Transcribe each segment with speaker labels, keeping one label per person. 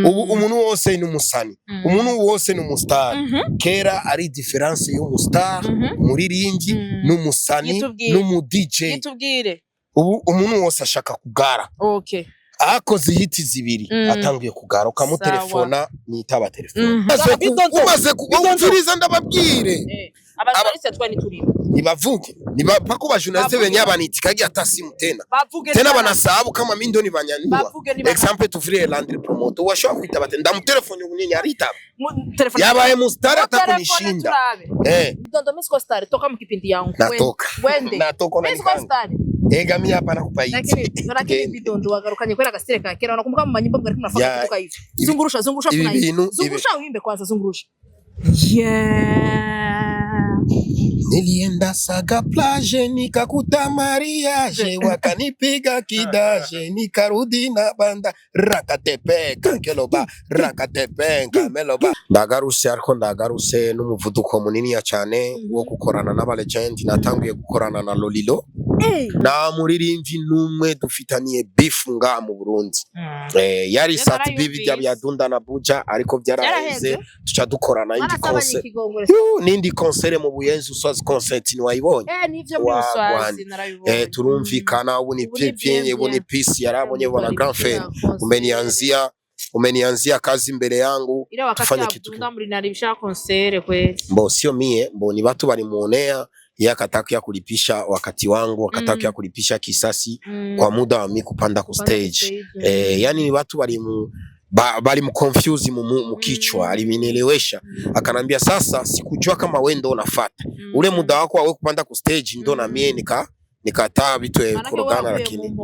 Speaker 1: ubu umuntu wose ni umusani umuntu wose ni umustar kera ari difference y'umustar muriringi n'umusani n'umu DJ
Speaker 2: yitubwire
Speaker 1: ubu umuntu wose ashaka kugara
Speaker 2: okay
Speaker 1: akoze hiti zibiri atangiye kugara ukamutelefona nitaba telefone umaze kumviriza ndababwire
Speaker 2: abajournaliste twani turimo
Speaker 1: nibavuge nibapako ba journaliste benye abanitikaje atasimu tena banasabu kama mimi ndo nibanyanyua example tuvire Landry promoter washobora kwitaba ndamu telefone ubunini aritaba yabaye mustari atakunishinda
Speaker 2: Bidondo Misko Star toka mu kipindi yangu wende
Speaker 1: natoka na
Speaker 2: Misko Star
Speaker 1: ega mimi hapa nakupa hizi
Speaker 2: lakini Bidondo wagarukanye kwera gasire ka kera nakumbuka mu manyimbo ngari kumnafaka kutoka hivi zungurusha kuna hivi zungurusha uimbe kwanza zungurusha
Speaker 1: Nilienda Saga plage nikakuta mariage wakanipiga kidaje nikarudi na banda rakatepeka keloba rakatepenga meloba ndagaruse ariko ndagaruse n'umuvuduko munini ya cyane wo gukorana n'aba legend natangiye gukorana na Lolilo na muririmvi numwe dufitaniye beef nga mu Burundi yari sat bibi bya Dunda na Buja ariko byaraheze tuca dukorana indi concert nindi concert mu Buyenzi usoza concert ni wayibonye
Speaker 2: nivyo by'uswazi narabibonye
Speaker 1: turumvikana ubu ni pipi ubu ni peace yarabonye bona grand frère umenianzia kazi mbele yangu
Speaker 2: tufanye kitu muri naribisha concert kweli
Speaker 1: mbo sio mie mbo ni watu walimuonea yakataka kulipisha wakati wangu wakataka kulipisha kisasi kwa muda wa mimi kupanda ku stage yani ni watu bali mconfuse mu kichwa aliminelewesha akanambia sasa sikujua kama wewe ndo unafuata ule muda wako wewe kupanda ku stage ndo na mie nikataa vitu kurogana lakini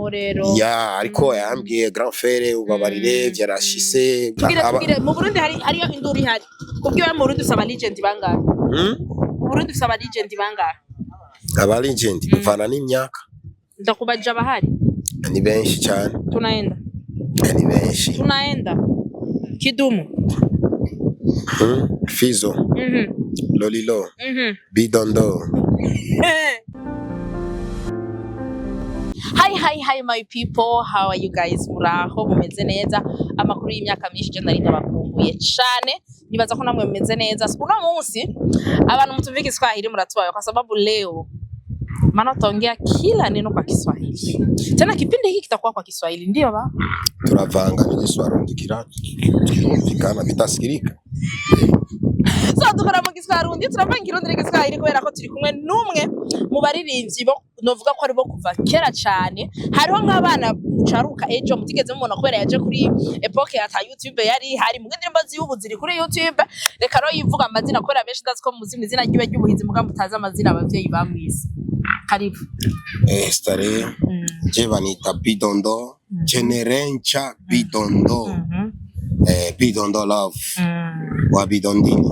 Speaker 1: ya ariko yambwiye grand frère ubabarire vyarashise
Speaker 2: mu Burundi hariyo induri hari kubwiwe mu Burundi usaba legend bangahe mu Burundi usaba legend bangahe
Speaker 1: aba legend bivana n'imyaka
Speaker 2: ndakubaja bahari
Speaker 1: ni benshi cyane
Speaker 2: tunaenda
Speaker 1: ni benshi
Speaker 2: tunaenda Kidumu
Speaker 1: Fizo Lolilo Bidondo
Speaker 2: Hi my people, how are you guys? Muraho mumeze neza amakuru y'imyaka myinshi je ndarinda bakumbuye cyane nibaza ko namwe mumeze neza uno munsi abantu mutuvika Kiswahili muratubaye kwa sababu leo maana taongea kila neno kwa Kiswahili tena kipindi hiki kitakuwa kwa Kiswahili ndio ba
Speaker 1: turavanga ni Kiswahili kirumvikana bitasikirika
Speaker 2: so dukora mu Kiswahili turavanga irondere Kiswahili kubera ko turi kumwe numwe mu baririmbyi bo novuga ko ari bo kuva kera cyane hariho nk'abana mucaruka ejo mutigeze mubona kubera yaje kuri epoque ya YouTube yari hari mu ndirimbo z'ubu ziri kuri YouTube reka ro yivuga amazina kubera benshi ndazi ko muzi izina ry'ubuhinzi muga mutaza amazina abavyeyi bamwise karibu
Speaker 1: stare je banita Bidondo Generencha Bidondo Bidondo love wa Bidondini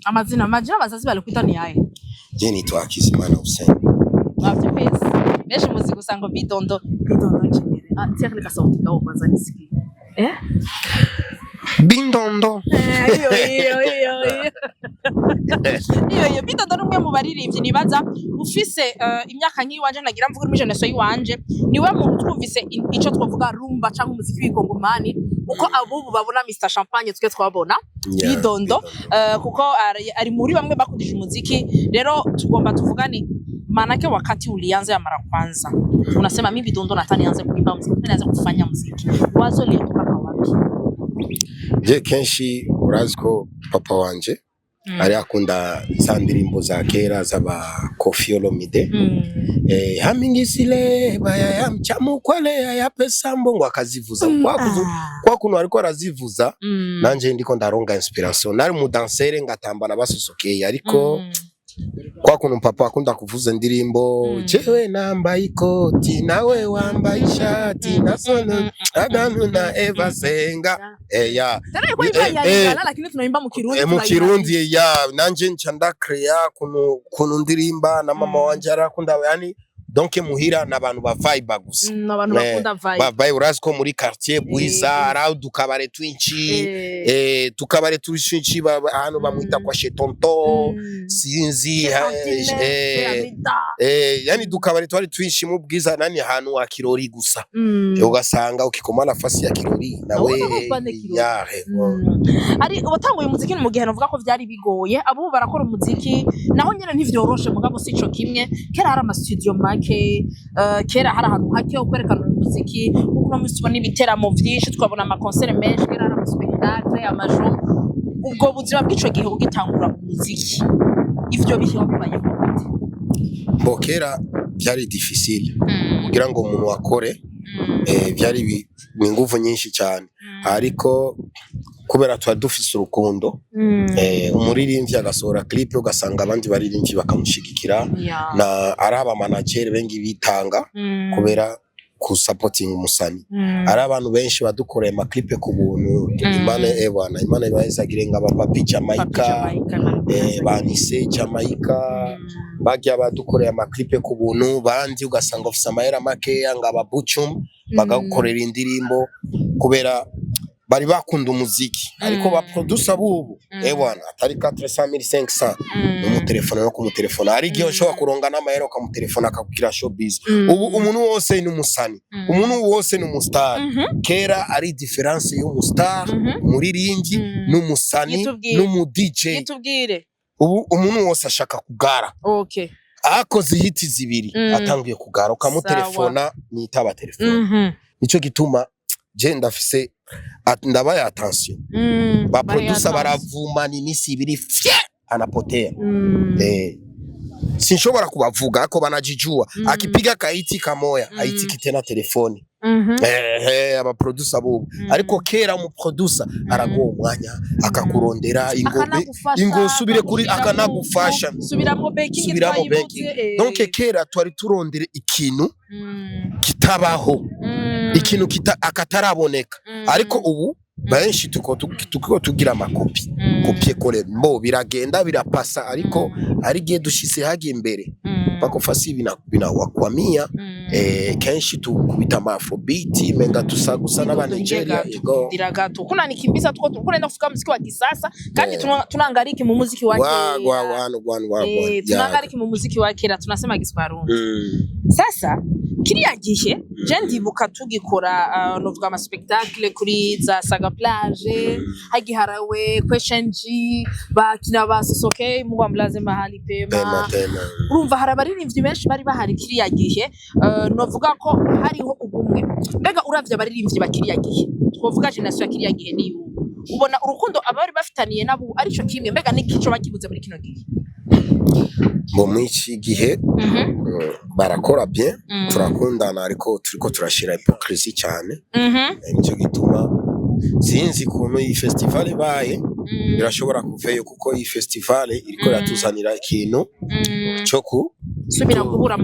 Speaker 2: amazina bazazi balikuita ni yaye
Speaker 1: je nitwa Hakizimana Hussein
Speaker 2: after face beshe muzi gusanga Bidondo genere tiakle ka sauti kao kwanza nisikie
Speaker 1: Bidondo
Speaker 2: iyo Bidondo numwe mu baririmbyi nibaza ufise imyaka nk'iwanje nagira mvuga muri jeunesse yiwanje niwe muntu twumvise ico twavuga rumba canke umuziki w'ikongomani uko abubu babona Mr Champagne twe twabona Bidondo kuko ari muri bamwe bakundije umuziki rero tugomba tuvugane manake wakati ulianza ya mara kwanza unasema mimi Bidondo natani anze kuimba muziki natani anze kufanya muziki wazo lilitoka wapi
Speaker 1: je kenshi uraziko papa wanje ari akunda za ndirimbo za kera z'aba Koffi Olomide hamingisile baya ya mchamu kwale ya pesa mbongo akazivuza kwa kuno ariko arazivuza nanje ndiko ndaronga inspiration nari mu dansere ngatambana basosokeye ariko kwa kuno papa akunda kuvuza ndirimbo jewe nambaye ikoti nawe wambaye ishati nasono aganu na Eva Senga
Speaker 2: lakini tunaimba
Speaker 1: mu Kirundi ya nanje nca ndakrea kuno ndirimba na mama wanje arakunda yani donc muhira n'abantu ba vibe gusa
Speaker 2: n'abantu bakunda vibe
Speaker 1: babaye urazi ko muri quartier Bwiza araho dukabare twinshi tukabare twinshi ahantu bamwita kwa chez tonton sinzi yani dukabare twari twinshi mu Bwiza nani ahantu wa Kirori gusa ugasanga ukikoma nafasi ya Kirori nawe yahe
Speaker 2: ari watanguye umuziki mu gihe navuga ko vyari bigoye abo barakora umuziki naho nyene ntivyoroshe mugabo sico kimwe kera hari ama studio make kera hari ahantu hake ho kwerekana umuziki kuko no tubona ibiteramo vyinshi twabona ama concert menshi kera hari ama spectacle amashow ubwo buzima bw'ico gihe ugitangura umuziki ivyo bihe wakubaye
Speaker 1: kera byari difficile kugira ngo umuntu wakore byari ingufu nyinshi cyane ariko kubera twa dufise urukundo umuririmbyi agasohora clip ugasanga abandi baririmbyi bakamushigikira na araba manager bengi bitanga kubera ku supporting umusani ari abantu benshi badukoreye ama clip ku buntu Imana ibahezagire ngaba Papi Jamaica banise Jamaica bagya badukoreye ama clip ku buntu bandi ugasanga ofisa amahera make ngaba Buchum bagakorera indirimbo kubera bari bakunda umuziki ariko ba producer bubu atari 400,500 mu telefone no ku telefone ari gihe ushobora kuronga n'amahera ku telefone akakukira showbiz ubu umuntu wose ni umusani umuntu wose ni umustar kera ari difference y'umustar muririmbyi n'umusani n'umu DJ ubu umuntu wose ashaka kugara akoze hiti zibiri atangiye kugara ukamutelefona nitaba telefone nico gituma je ndafise ndabaye attention ba producer baravuma ni misi ibiri anapotea sinshobora kubavuga ko banajijua akipiga kaiti kamoya aitiki tena telefoni aba producer bo ariko kera mu producer arago umwanya akakurondera ingo subire kuri akanagufasha
Speaker 2: subiramo banking
Speaker 1: donc kera twari turondere ikintu kitabaho ikintu akataraboneka ariko ubu benshi tuko tugira amakopi kopie kole mbo biragenda birapasa ariko ari gihe dushise hagi imbere bakofasi binawakwamia kenshi tukubita afrobeat menga tusagusa n'abana Nigeria
Speaker 2: yego diragato kuna nikimbiza tuko tunaenda kufika muziki wa kisasa kandi tunaangariki mu muziki wa tunaangariki mu muziki wa kera tunasema Giswarundi sasa kiriya gihe je ndibuka tugikora novuga ama spectacle kuri za Saga Plage hagiharawe question G bakina basosoke mu Mlaze Mahali Pema urumva harabaririmbyi benshi bari bahari kiriya gihe novuga ko hariho ubumwe mbega uravye abaririmbyi bakiriya gihe twovuga generation kiriya gihe ni ubona urukundo abari bafitaniye nabo arico kimwe mbega nikico bakibuze muri kino gihe
Speaker 1: mu mwiki gihe barakora bien turakundana ariko turiko turashira hypocrisy cyane nico gituma sinzi kuntu iyi festival baye birashobora kuveyo kuko iyi festival iriko yatuzanira ikintu cyo
Speaker 2: subira guhura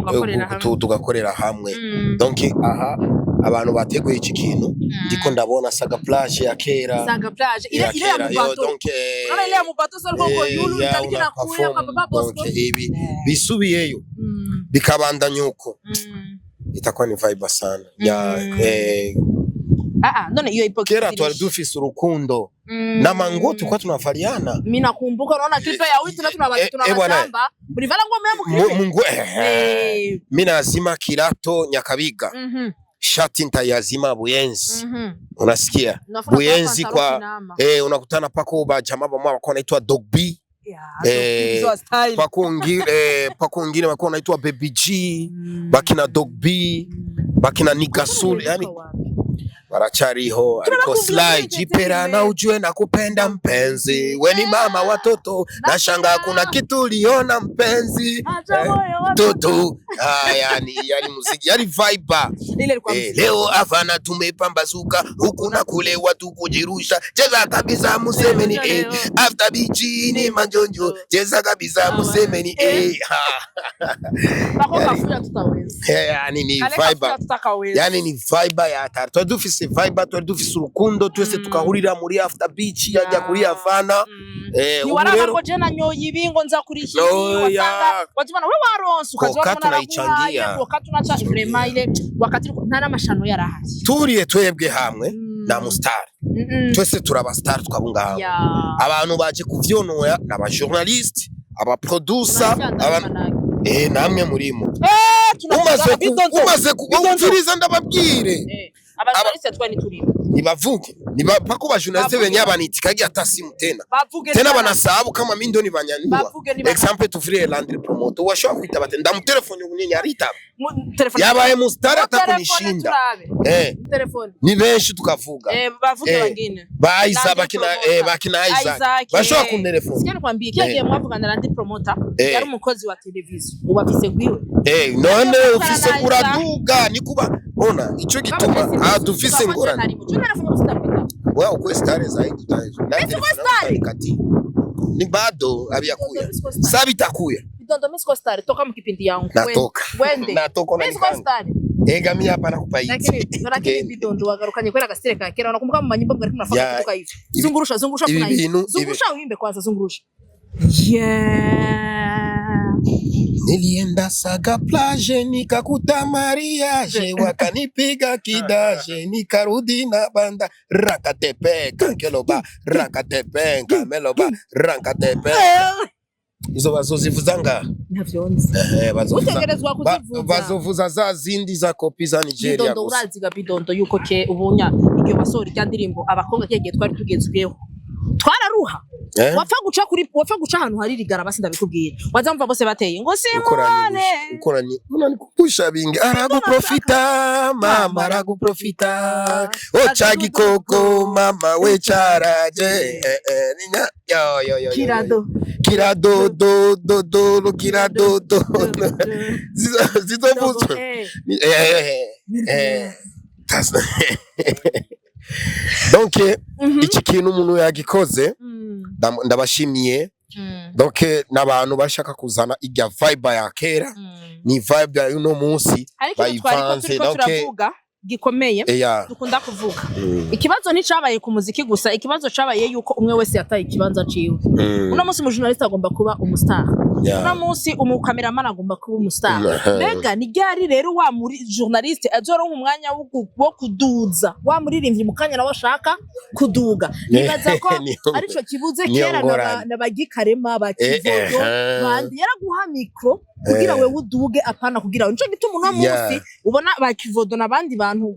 Speaker 1: tugakorera hamwe donc aha abantu bateguye iki kintu ndiko ndabona Saga Plage ya kera
Speaker 2: Saga Plage ile ya mubato
Speaker 1: donc
Speaker 2: ona ile ya mubato sarko yulu itakina kuya kwa baba Bosco
Speaker 1: ibi bisubiyeyo bikabandanya uko itakuwa ni vibe sana ya
Speaker 2: none iyo hypocrisy
Speaker 1: kera twari dufise urukundo na mango tukwa tunavaliana
Speaker 2: mimi nakumbuka unaona clip ya witu na tunabashamba mlivala ngoma ya
Speaker 1: mungu mimi nazima kirato Nyakabiga shati ntayazima Buyenzi unasikia Buyenzi kwa unakutana pako ba jamaa bamwa wako naitwa Dog B pako ngine wako naitwa Baby G bakina Dog B bakina Nikasul yani barachariho ariko Sly jipera na ujue na kupenda mpenzi weni mama watoto na shanga kuna kitu liona mpenzi toto yani muziki yani vibe leo afana tumepambazuka huku na kule watu kujirusha cheza kabisa musemeni after bichi ni manjonjo cheza kabisa musemeni yani ni vibe yani ni vibe ya hatari tudufise dufise vibe, twari dufise urukundo twese tukahurira muri after beach yajya kuri Havana.
Speaker 2: Ni warabango je nanyoye ibingo nza kuri iki wasanga wajibana we waronse ukazwa
Speaker 1: tunayichangia
Speaker 2: wakati unacha vraiment ile wakati ntara mashano yarahari
Speaker 1: turiye twebwe hamwe na Mustar twese turaba star twabunga hamwe abantu baje kuvyonoya n'aba journalist aba producer namwe murimo umaze kumviriza ndababwire
Speaker 2: abajournaliste twani turimo
Speaker 1: nibavuge nibapako bajournaliste benyabaniti kagiye atasimu tena banasabu kama mindoni banyanyua example tufrie Landry Promoter washobora kwita bate ndamutelefone ubunyenye arita yabaye Mustar atakunishinda
Speaker 2: telefone
Speaker 1: ni benshi tukavuga
Speaker 2: bavuge bangine
Speaker 1: baiza bakina Isaac bashobora kuntelefone
Speaker 2: sikene kwambie kiyagiye mwavugana Landry Promoter yari umukozi wa televiziyo ubafise gwiwe
Speaker 1: none ufise kuraduga nikuba ona ico gituma dufise ngorane wewe uko star zaidi kati ni bado abiyakuya sabi takuya
Speaker 2: bidondo misko star toka mkipindi yangu
Speaker 1: wende natoka na
Speaker 2: misko star
Speaker 1: ega mimi hapa nakupa hizi
Speaker 2: lakini bidondo wagarukanye kwera gasire ka kera unakumbuka mu manyimbo bwari kunafaka kutoka hivi zungurusha kuna hivi zungurusha uimbe kwanza zungurusha
Speaker 1: Nilienda Saga plage nikakuta mariage wakanipiga kidaje nikarudi na banda rakatepeka keloba rakatepenka meloba rakatepenka izo bazozivuzanga
Speaker 2: ntavyonze utegerezwa kuzivuza
Speaker 1: bazovuza za zindi za kopi za Nigeria
Speaker 2: bidondo uraziga bidondo yuko ke ubunya iryo basori rya ndirimbo abakobwa kigiye twari tugezweho twararuha wapfa guca ahantu hari rigara basi ndabikubwira wazamva bose bateye ngo simone
Speaker 1: ukorani kupusha bingi araguprofita mama araguprofita ochagi koko mama we charaje kirado do kirado do zizovuzo donc iki kintu umuntu yagikoze ndabashimiye donc nabantu bashaka kuzana irya vibe ya kera ni vibe ya uno munsi
Speaker 2: bayivanze donc gikomeye dukunda kuvuga ikibazo nticabaye ku muziki gusa ikibazo cabaye yuko umwe wese yataye ikibanza ciwe uno munsi mu journalist agomba kuba umustar uno munsi umukameraman agomba kuba umustar mbega ni ryari rero wa muri journalist azoronka umwanya wo kuduza wa muririmbyi mukanya nawe ashaka kuduga nibaza ko arico kibuze kera nabagikarema bakivodo bandi yaraguha micro kugira we uduge apana kugira nico gituma uno munsi ubona bakivodo nabandi bantu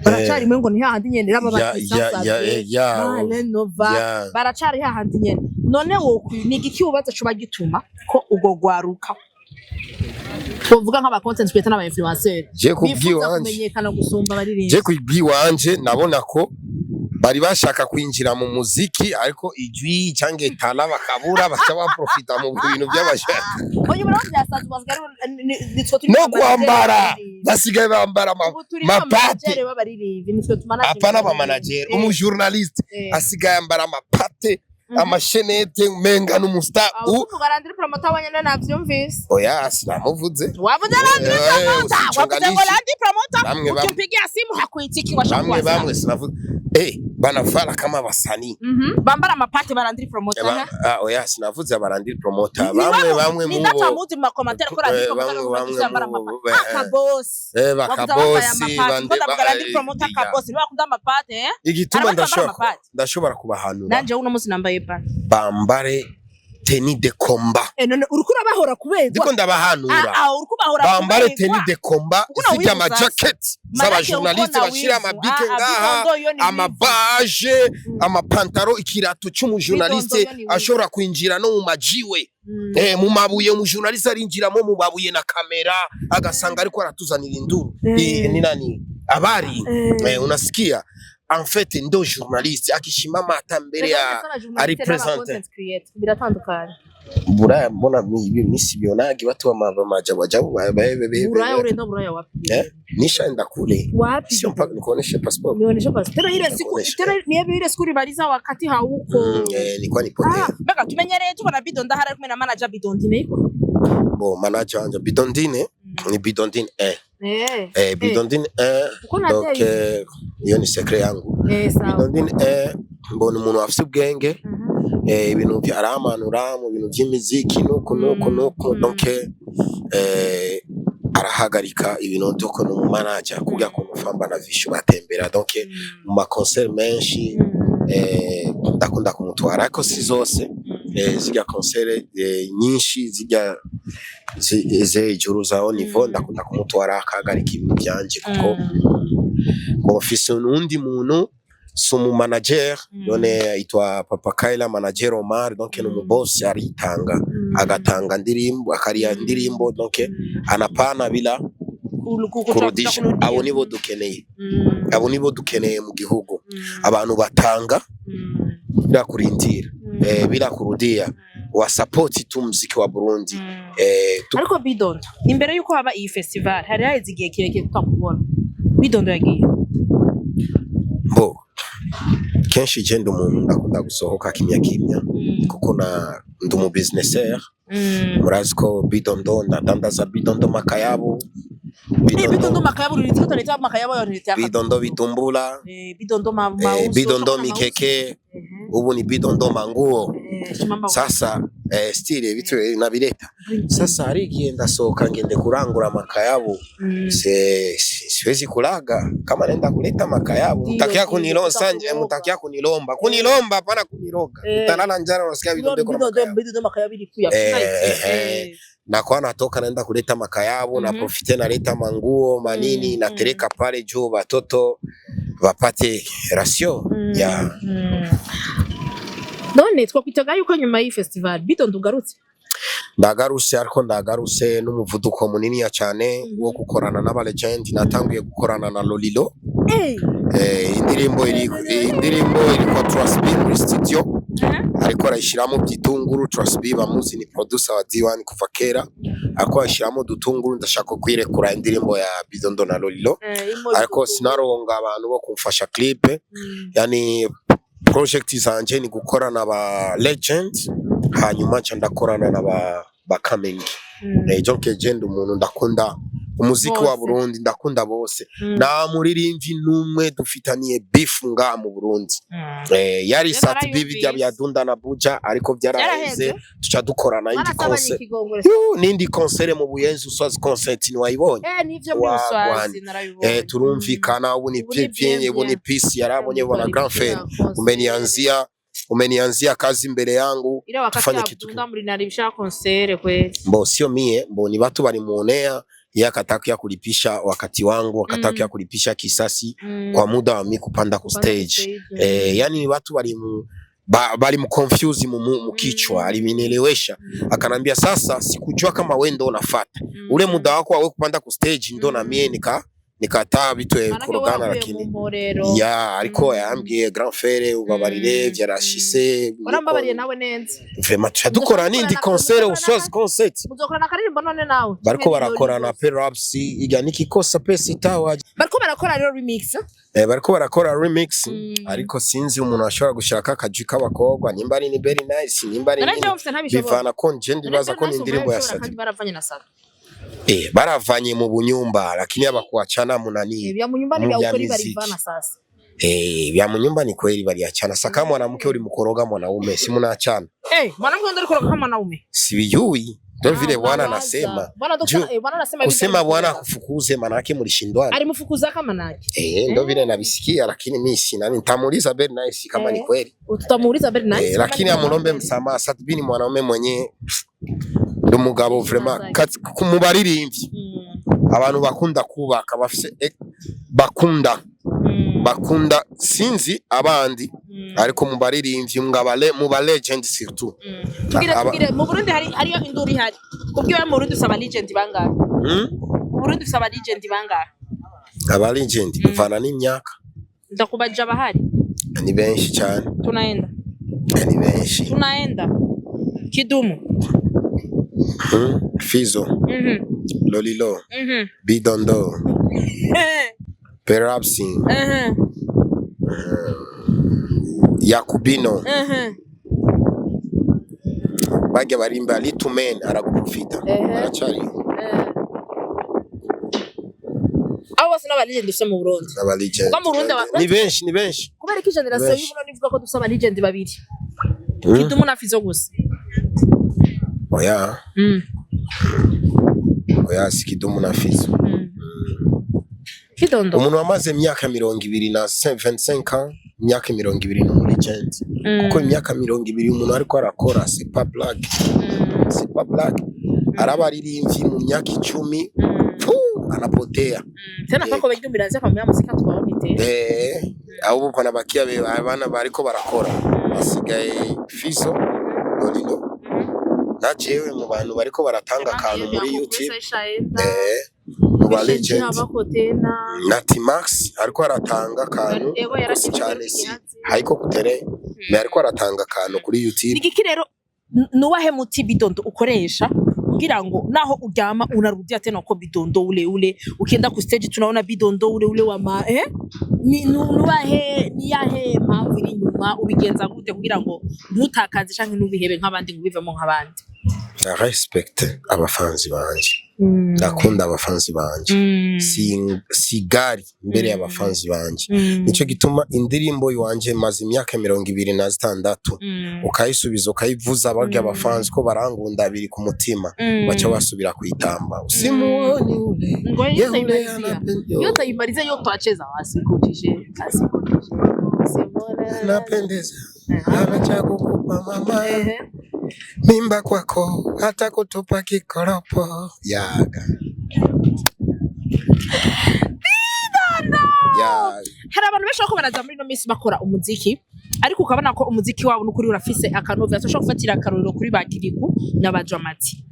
Speaker 2: baracari mwe ngo ntihahandi nyene raba baracari hahandi nyene none wo ni igiki ubaza cyo bagituma ko ugo gwaruka tuvuga nk'aba content creator n'aba influencer bifuza kumenyekana gusumba baririmba
Speaker 1: je kubwiwanje nabona ko bari bashaka kwinjira mu muziki ariko ijwi cange tala bakabura bacha profita mu bintu by'abashaka
Speaker 2: oyo bro byasanzwe bazgari
Speaker 1: no kwambara basigaye bambara mapate apana ba manager umu journalist asigaye ambara mapate amashenete menga n'umusta
Speaker 2: Landry Promoter wanyene navyumvise
Speaker 1: oya sinamuvuze
Speaker 2: wavuze Landry Promoter ukimpigia simu hakuitiki washakwa
Speaker 1: bamwe sinavuze banafala kama basani
Speaker 2: bambara mapate ba Landry Promoter
Speaker 1: oya sinavuze ba Landry Promoter bamwe mu
Speaker 2: ndatamuzi mu commentaire ko Landry Promoter bambara mapate akaboss
Speaker 1: bakabosi
Speaker 2: bande Landry Promoter akaboss niba kunda mapate
Speaker 1: igituma ndashobora kubahanura
Speaker 2: nanje uno munsi nambaye
Speaker 1: bambare tenue de combat
Speaker 2: none urukura bahora kubegwa
Speaker 1: ndiko ndabahanura
Speaker 2: urukubahora
Speaker 1: bambare tenue de combat zijya ama jacket z'aba journaliste bashira amabike ngaha amabaje amapantaro ikirato cy'umu journaliste ashobora kwinjira no mu majiwe mu mabuye mu journaliste arinjiramo mu babuye na kamera agasanga ariko aratuzanira induru ni nani abari unasikia en fait ndo journaliste akishimama atambere ari presenter
Speaker 2: biratandukanye
Speaker 1: buraya mbona misi bionagi watu wa majabu
Speaker 2: buraya urenda buraya wapi
Speaker 1: nishaenda kule
Speaker 2: wapi
Speaker 1: sio mpaka nikuoneshe passport
Speaker 2: tena ile siku ribaliza wakati hauko
Speaker 1: nilikuwa nipotea
Speaker 2: baka tumenyereye tubona Bidondo hari kumwe na manager Bidondine iko
Speaker 1: bo manager wanje Bidondine ni Bidondine Bidondine 1 donc iyo ni secret yangu. Bidondine 1 mbona umuntu afite ubwenge ibintu byaramanura mu bintu by'imiziki nuko donc arahagarika ibintu byo ko no manager kugira ko mufamba na vishu batembera donc mu ma concert menshi ndakunda kumutwara ariko si zose zijya concert nyinshi zijya ijuru zaho niveau ndakunda kumutwara akahagarika ibintu byanje kuko office n'undi muntu sumu manager none aitwa Papa Kaila manager Omar donc ni mu boss aritanga agatanga ndirimbo akariya ndirimbo donc anapana bila kurudisha abo nibo dukeneye mu gihugu abantu batanga bila kurindira bila kurudia wa support tu muziki wa Burundi
Speaker 2: ariko Bidondo imbere yuko haba iyi festival hari haize igihe kireke tutakubona Bidondo yagiye
Speaker 1: kenshi genda umuntu ndakunda gusohoka kimya kuko na ndumu businessaire murazi ko Bidondo ndadandaza Bidondo makayabo
Speaker 2: Bidondo makayabo ritiko leta makayabo yonete
Speaker 1: Bidondo bitumbula
Speaker 2: Bidondo
Speaker 1: Bidondo mikeke ubu ni Bidondo manguo sasa style vitu nabileta sasa arigiye ndasohoka ngende kurangura makayabo siwezi kulaga kama naenda kuleta makayabo mtakia kunilomba hapana kuniroga utalala njara unasikia Bidondo
Speaker 2: makayabo ilikuya
Speaker 1: na kwa natoka naenda kuleta makayabo na profite na leta manguo manini na tereka pale juu watoto wapate ratio ya
Speaker 2: none twakwitaga yuko nyuma yi festival Bidondo ugarutse
Speaker 1: ariko ndagarutse n'umuvuduko munini ya cyane wo gukorana n'aba legend natangiye gukorana na Lolilo indirimbo iri kwa Trust B studio ariko arashiramo byitunguru Trust B bamuzi ni producer wa D1 kuva kera ariko arashiramo dutunguru ndashaka kwirekura indirimbo ya Bidondo na Lolilo ariko sinaronga abantu bo kumfasha clip yani project zanje ni gukorana ba legend hanyuma cha ndakorana na ba coming donc agenda umuntu ndakunda umuziki wa Burundi ndakunda bose na muririmvi numwe dufitaniye beef nga mu Burundi yari sat bibi bya Dunda na Buja ariko byaraheze tuca dukorana indi concert nindi concert mu Buyenzi uswazi concert ni wayibonye
Speaker 2: nivyo muri uswazi narabibonye
Speaker 1: turumvikana ubu ni pipien ubu ni peace yarabonye bona grand frère umenianzia kazi mbele yangu
Speaker 2: tufanye kitu muri naribisha concert kwe
Speaker 1: sio mie ni watu walimuonea yakataka kulipisha wakati wangu wakataka kulipisha kisasi kwa muda wa mimi kupanda ku stage yani watu bali mconfuse mu kichwa alinielewesha akanambia sasa sikujua kama wewe ndo unafuata ule muda wako wa kupanda ku stage ndo na mie nikataa bitwe kurogana lakini ya ariko yambwiye grand frère ubabarire byarashise
Speaker 2: urambabariye nawe neza
Speaker 1: vraiment dukora nindi concert uswazi concert
Speaker 2: muzokorana karirimbo none nawe
Speaker 1: bariko barakorana perhaps igani kikosa pesa itawa
Speaker 2: bariko barakora rero remix
Speaker 1: bariko barakora remix ariko sinzi umuntu ashobora gushaka akaji k'abakobwa nimba ari ni very nice nimba ari bivana ko nje ndibaza ko nindirimbo ya Sadi
Speaker 2: baravanye na Sadi
Speaker 1: baravanye mu bunyumba lakini abakuachana munani
Speaker 2: vya munyumba ni vya ukuri barivana sasa
Speaker 1: vya munyumba ni kweli baliachana saka mwanamke uri mukoroga mwanaume si munaachana
Speaker 2: mwanamke ndo alikoroga kama mwanaume
Speaker 1: sijui ndio vile bwana anasema kusema bwana kufukuze manake mlishindwana
Speaker 2: alimfukuza kama nake
Speaker 1: ndio vile nabisikia lakini mimi sina nitamuuliza very nice kama ni kweli
Speaker 2: utamuuliza very nice
Speaker 1: lakini amulombe msamaha Satbini mwanaume mwenye ndo mugabo vraiment kumubaririmbyi abantu bakunda kubaka bafise bakunda sinzi abandi ariko mubaririmbyi mu ba legend surtout
Speaker 2: tugire mu Burundi hariyo induri hari kubwiwe mu Burundi usaba legend bangahe mu Burundi usaba legend bangahe
Speaker 1: aba legend bivana n'imyaka
Speaker 2: ndakubaje abahari
Speaker 1: ni benshi cyane
Speaker 2: tunaenda
Speaker 1: ni benshi
Speaker 2: tunaenda Kidumu
Speaker 1: Fizo Lolilo Bidondo perhaps Yakubino bage barimba Little Men araguprofita arachari
Speaker 2: bose n'aba legend dufise mu Burundi
Speaker 1: aba legend
Speaker 2: uko mu Burundi
Speaker 1: ni benshi
Speaker 2: kubera ko generation y'ubuno nivuga ko dufise aba legend babiri Kidumu na Fizo gusa
Speaker 1: oya si Kidumu na Fizo
Speaker 2: Kidondo
Speaker 1: umuntu wamaze imyaka 25 ans imyaka 20 no muri legend kuko imyaka 20 umuntu ariko arakora c'est pas blague arabaririmbyi mu myaka 10 anapotea
Speaker 2: tena kako bejumbiraza kwa muzika twabonite
Speaker 1: abo bana bakia abana bariko barakora basigaye Fizo Lolilo na jewe mu bantu bariko baratanga akantu muri YouTube ba legend na T-Max ariko aratanga akantu cyane si haiko kutere me ariko aratanga akantu kuri YouTube
Speaker 2: nigiki rero nuwahe muti Bidondo ukoresha kugira ngo naho uryama unarudia tena ko Bidondo ule ukienda ku stage tunaona Bidondo ule wa ni nuwahe ni yahe mpamvu iri nyuma ubigenza gute kugira ngo ntutakaze canke nubihebe nk'abandi ngo bivemo nk'abandi
Speaker 1: na respect abafanzi banje ndakunda abafanzi banje sigari mbere y'abafanzi banje nico gituma indirimbo yanje maze imyaka 26 ukayisubiza ukayivuza abarya abafanzi ko barangunda biri ku mutima baca basubira kuitamba usimuoni ule
Speaker 2: yote imalize yo twacheza wasikutije
Speaker 1: napendeza acha kukupa mama mimba kwako hata kutupa kikoropo yaga
Speaker 2: hari abantu benshi bako baraza muri no minsi bakora umuziki ariko ukabona ko umuziki wabo n'ukuri urafise akanovya ashobora gufatira akarorero kuri bakiriku n'abadramati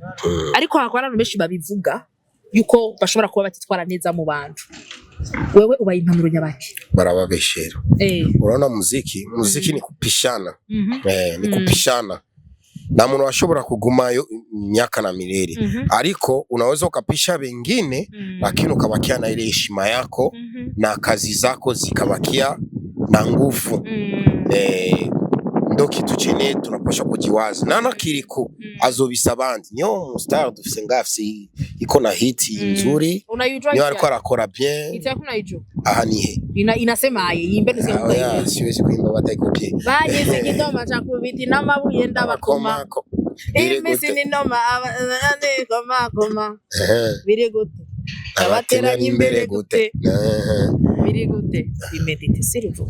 Speaker 2: ariko hakora abantu benshi babivuga yuko bashobora kuba batitwara neza mu bantu wewe ubaye impanuro nyabaki
Speaker 1: barababeshera unaona muziki ni kupishana ni kupishana na muntu washobora kugumayo myaka na milele ariko unaweza ukapisha wengine lakini ukabakia na ile heshima yako na kazi zako zikabakia na nguvu ndo kitu chenye tunapasha kujiwaza nana kiriko azobisa abandi niyo star dufise ngafisi iko na hit nzuri niyo ariko arakora bien
Speaker 2: itakunayijo
Speaker 1: aha nihe
Speaker 2: inasema aye yimbe dusiye
Speaker 1: siwezi kuimba batayikopie
Speaker 2: bageze kidoma cha kubiti n'amabuye ndabakoma imisi ni noma ande koma biri gute abatera imbere gute biri gute imedite sirivu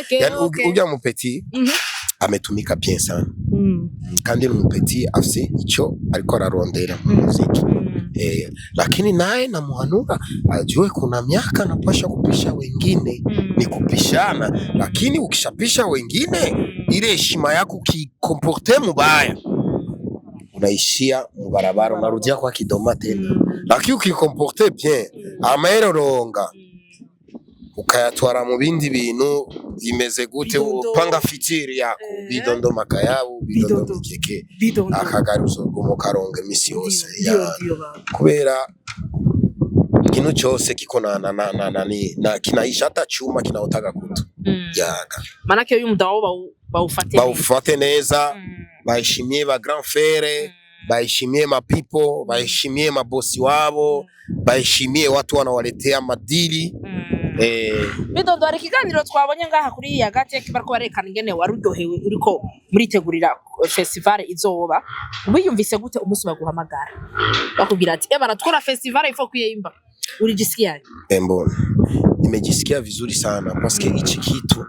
Speaker 1: okay ujya mu petit ametumika bien sana kandi mu petit afise ico ariko ararondera muziki lakini naye namuhanura ajue kuna miaka napasha kupisha wengine ni kupishana lakini ukishapisha wengine ile heshima yako kikomporte mubaya unaishia mubarabara unarudia kwa Kidoma tena lakini ukikomporte bien amaeroronga ukayatwara mu bindi bintu bimeze gute upanga fitiri yako Bidondo makayabu Bidondo mukeke akagaruzo umukaronge misi yose kubera ikintu cyose kiko na kinaisha hata chuma kinaotaka kutu yaga
Speaker 2: manake uyu mudawo
Speaker 1: bawufate neza baheshimie ba grand frère baheshimie ma people baheshimie mabosi wabo baheshimie watu wanawaletea madili
Speaker 2: Bidondo ari kiganiro twabonye ngaha kuri Yagati bariko barekana ingene waruryohewe uriko muritegurira festival izoba wiyumvise gute umunsi baguhamagara bakubwira ati baratwara festival ifo kuyimba ulijisikia
Speaker 1: mbona nimejisikia vizuri sana parce que hichi kitu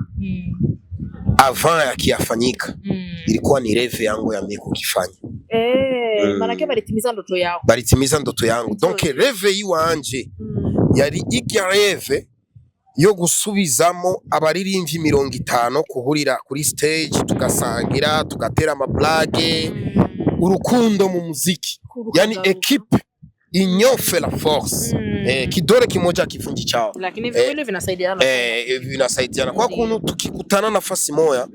Speaker 1: avant yakiyafanyika ilikuwa ni reve yangu ya mimi kukifanya
Speaker 2: manake
Speaker 1: baritimiza ndoto yangu donc reve yiwanje yari ikia reve yo gusubizamo abaririmbyi 50 kuhurira kuri stage tugasangira tugatera amablage urukundo mu muziki yani equipe inyofe la force kidole kimoja kifunji chao
Speaker 2: lakini vile vinasaidiana
Speaker 1: vinasaidiana kwa kuntu tukikutana nafasi moya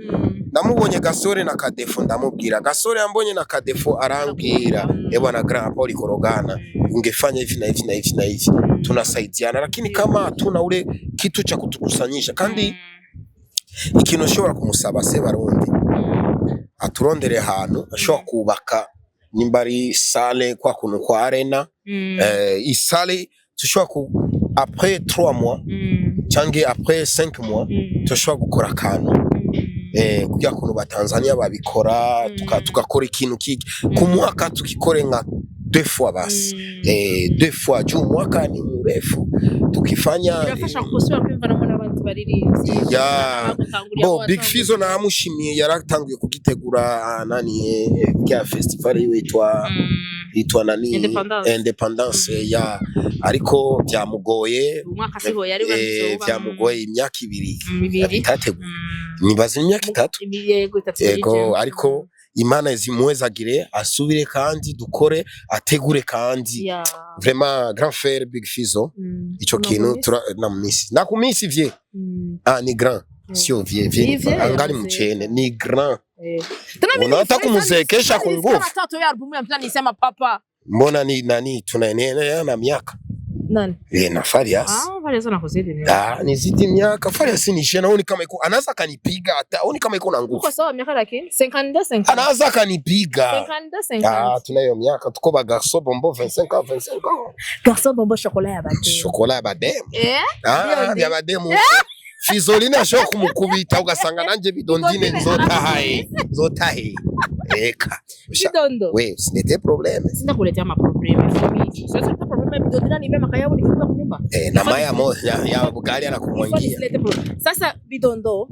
Speaker 1: ndamubonye Gasore na Kadefo ndamubwira Gasore ambonye na Kadefo arambwira bwana Grand Paul Korogana ungefanya hivi na hivi na hivi na hivi tunasaidiana lakini kama hatuna ule kitu cha kutukusanyisha kandi ikintu ushobora kumusaba se barundi aturondere hano ashobora kubaka nimbari sale kwa kuntu kwa arena isale tushobora après 3 mois cyangwa après 5 mois tushobora gukora akantu kugira kuntu batanzania babikora tukakora ikintu kiki ku mwaka tukikore nka 2 fois basi 2 fois juu mwaka ni mrefu tukifanya
Speaker 2: birafasha kusubira kwimvana n'abandi baririmbyi
Speaker 1: bo Big Fizzo namushimiye yaratanguye kugitegura nani ya festival yitwa nani Independence ya ariko byamugoye
Speaker 2: umwaka siho yari babizoba
Speaker 1: byamugoye imyaka 2 bitategura nibaza imyaka 3 yego ariko Imana zimwezagire asubire kandi dukore ategure kandi vraiment grand frère Big Fizzo ico kintu na kumisi vie ni grand sio vie angali mchene ni grand unataka kumzekesha kwa nguvu
Speaker 2: tatu ya albumu ya mpya nisema papa
Speaker 1: mbona ni nani tunaenea na miaka
Speaker 2: nani
Speaker 1: na Farias
Speaker 2: Farias anakuzidi
Speaker 1: nizidi miaka Farias ni shena oni kama iko anaanza kanipiga hata oni kama iko na nguvu
Speaker 2: uko sawa miaka lakini 52
Speaker 1: anaanza kanipiga
Speaker 2: 52
Speaker 1: tunayo miaka tuko ba garçon bombo 25
Speaker 2: garçon bombo chocolat
Speaker 1: ya badem ya badem Fizzo lina sho kumukubita ugasanga nanje bidondine nzotahe eka
Speaker 2: bidondo
Speaker 1: wewe sinete probleme
Speaker 2: sina kuletea maprobleme fami sasa probleme bidondina ni mema kaya unikikuwa kunyumba
Speaker 1: na maya moja ya Bugali anakumwangia
Speaker 2: sasa bidondo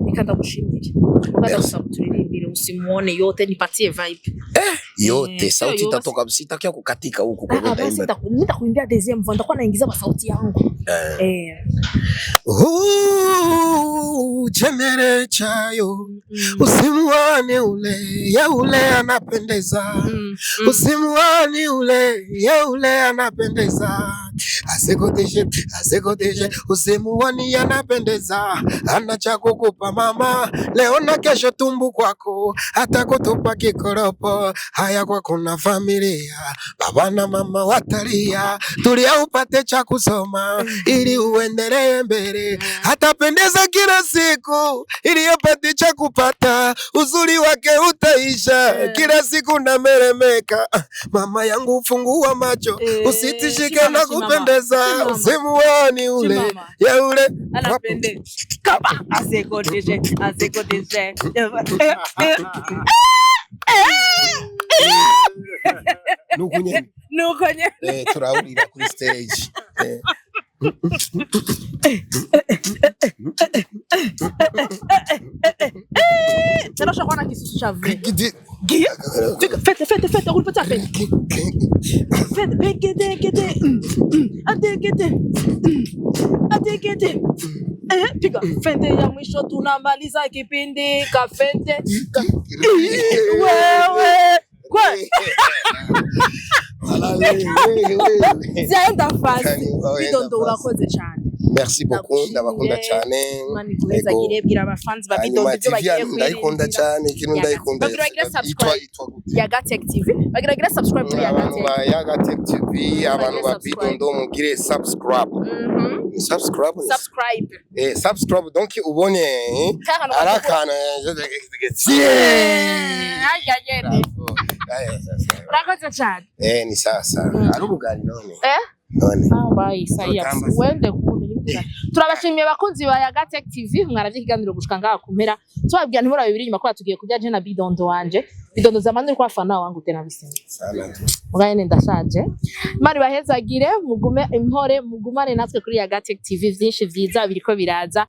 Speaker 2: nikanda kushimira ukaza kusabuturirimbire usimuone yote nipatie vibe
Speaker 1: yote sauti itatoka sitakia kukatika huko kwa
Speaker 2: nitaimba nitakuimbia deuxième voix ndakuwa naingiza kwa sauti yangu
Speaker 1: Chemere chayo usimuone ule anapendeza usimuone ule anapendeza asekoteje usimuone anapendeza ana cha kukupa mama leo na kesho tumbu kwako hata kutupa kikoropo haya kwa kuna familia baba na mama watalia tulia upate cha kusoma ili uendelee mbele hatapendeza kila siku ili upate cha kupata uzuri wake utaisha kila siku na meremeka mama yangu fungua macho usitishike na kupendeza usimuone ule ya ule
Speaker 2: anapende kama asekoteje
Speaker 1: nukunye turahurira kuri stage
Speaker 2: tena shakwana kisusu cha vile fete ulipata fete adegede piga fete ya mwisho tunamaliza kipindi ka fete wewe kwa zaenda fasi bidondo urakoze cyane
Speaker 1: merci beaucoup ndabakunda cyane
Speaker 2: mani kuweza girebwira abafans ba bidondo byo bagiye
Speaker 1: ndayikunda cyane ikintu ndayikunda
Speaker 2: Yaga Tech TV bagira subscribe kuri
Speaker 1: Yaga Tech TV abantu ba bidondo mugire subscribe subscribe donc ubone arakana
Speaker 2: urakoze cyane
Speaker 1: ni sasa ari ubugari none
Speaker 2: bayi saya wende kunira turabashimiye bakunzi ba Yaga Tech TV mwaravye kiganiro gushika ngaha kumpera twabwira ntimura bibiri nyuma kwa tugiye kujya je na bidondo wanje bidondo zamani kwa fana wangu tena bisenga
Speaker 1: sana
Speaker 2: mugane ndashaje mari bahezagire mugume impore mugumane natwe kuri Yaga Tech TV vyinshi vyiza biriko biraza